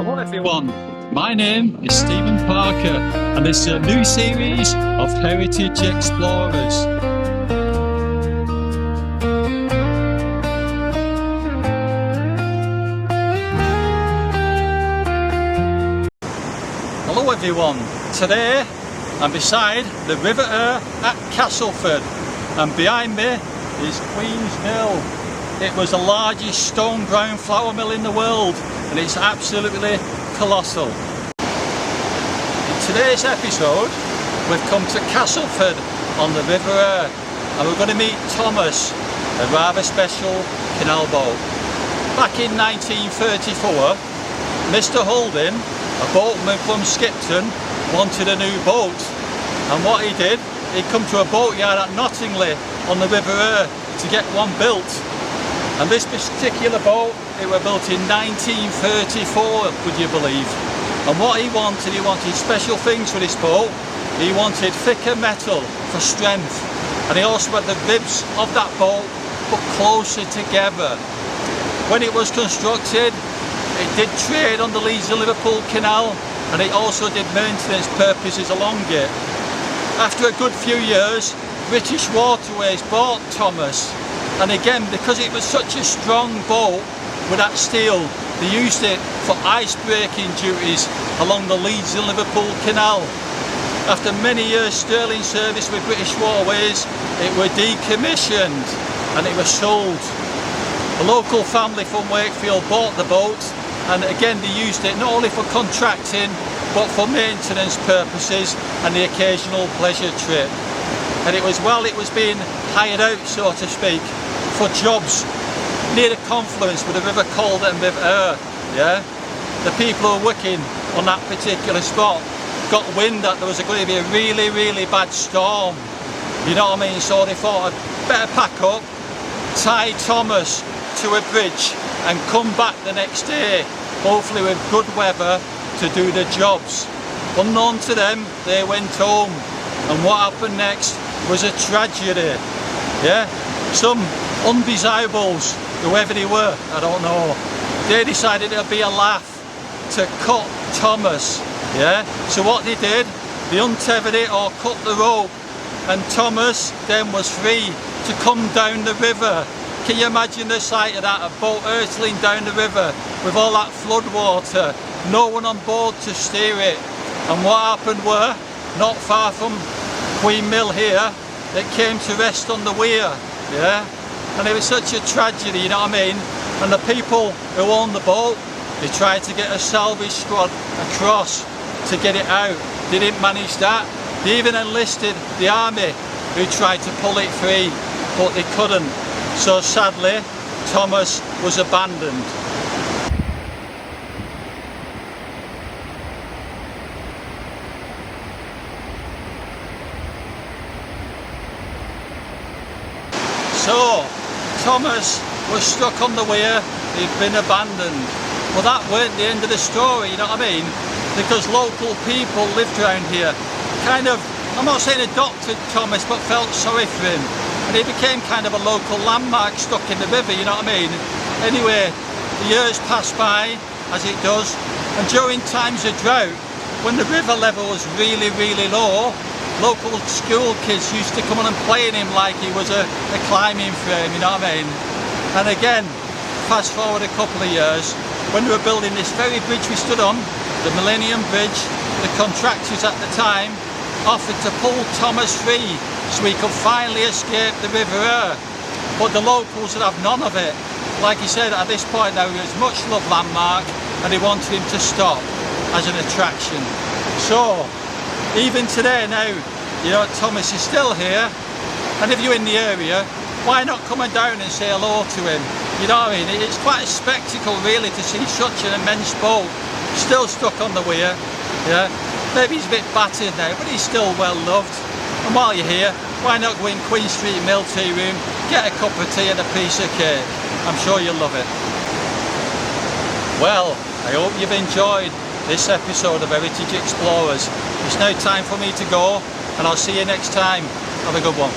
Hello everyone, my name is Stephen Parker and this is a new series of Heritage Explorers. Hello everyone, today I'm beside the River Weir at Castleford and behind me is Queen's Mill. It was the largest stone ground flour mill in the world and it's absolutely colossal. In today's episode we've come to Castleford on the River Weir and we're going to meet Thomas, a rather special canal boat. Back in 1934, Mr. Holding, a boatman from Skipton, wanted a new boat, and what he did, he'd come to a boatyard at Nottingley on the River Weir to get one built. And this particular boat, it was built in 1934, would you believe? And what he wanted special things for this boat. He wanted thicker metal for strength, and he also had the ribs of that boat put closer together. When it was constructed, it did trade on the Leeds and Liverpool Canal, and it also did maintenance purposes along it. After a good few years, British Waterways bought Thomas, and again, because it was such a strong boat with that steel, they used it for ice breaking duties along the Leeds and Liverpool Canal. After many years sterling service with British Waterways, it was decommissioned and it was sold. A local family from Wakefield bought the boat, and again they used it not only for contracting but for maintenance purposes and the occasional pleasure trip. And it was while it was being hired out, so to speak, for jobs near the confluence with the River Calder and River Weir. Yeah, the people who were working on that particular spot got wind that there was going to be a really bad storm. You know what I mean? So they thought I'd better pack up, tie Thomas to a bridge and come back the next day, hopefully with good weather, to do the jobs. Unknown to them, they went home, and what happened next was a tragedy. Yeah, some undesirables, whoever they were, I don't know, they decided it would be a laugh to cut Thomas. Yeah, so what they did, they untethered it or cut the rope, and Thomas then was free to come down the river. Can you imagine the sight of that, a boat hurtling down the river with all that flood water, no one on board to steer it? And what happened were, not far from Queen Mill here, it came to rest on the weir. Yeah, and it was such a tragedy, you know what I mean? And the people who owned the boat, they tried to get a salvage squad across to get it out. They didn't manage that. They even enlisted the army who tried to pull it free, but they couldn't. So sadly, Thomas was abandoned. So Thomas was stuck on the weir, he'd been abandoned. Well, that weren't the end of the story, you know what I mean? Because local people lived around here, kind of, I'm not saying adopted Thomas, but felt sorry for him. And he became kind of a local landmark stuck in the river, you know what I mean? Anyway, the years passed by, as it does, and during times of drought, when the river level was really low, local school kids used to come on and play in him like he was a climbing frame, you know what I mean? And again, fast forward a couple of years, when we were building this very bridge we stood on, the Millennium Bridge, the contractors at the time offered to pull Thomas free so he could finally escape the River Weir. But the locals would have none of it. Like he said, at this point now he was much loved landmark and they wanted him to stop as an attraction. So even today now, you know, Thomas is still here, and if you're in the area, why not come down and say hello to him? You know what I mean? It's quite a spectacle really to see such an immense boat still stuck on the weir. Yeah, maybe he's a bit battered now, but he's still well loved. And while you're here, why not go in Queen Street Mill Tea Room, get a cup of tea and a piece of cake? I'm sure you'll love it. Well, I hope you've enjoyed this episode of Heritage Explorers. It's now time for me to go, and I'll see you next time. Have a good one.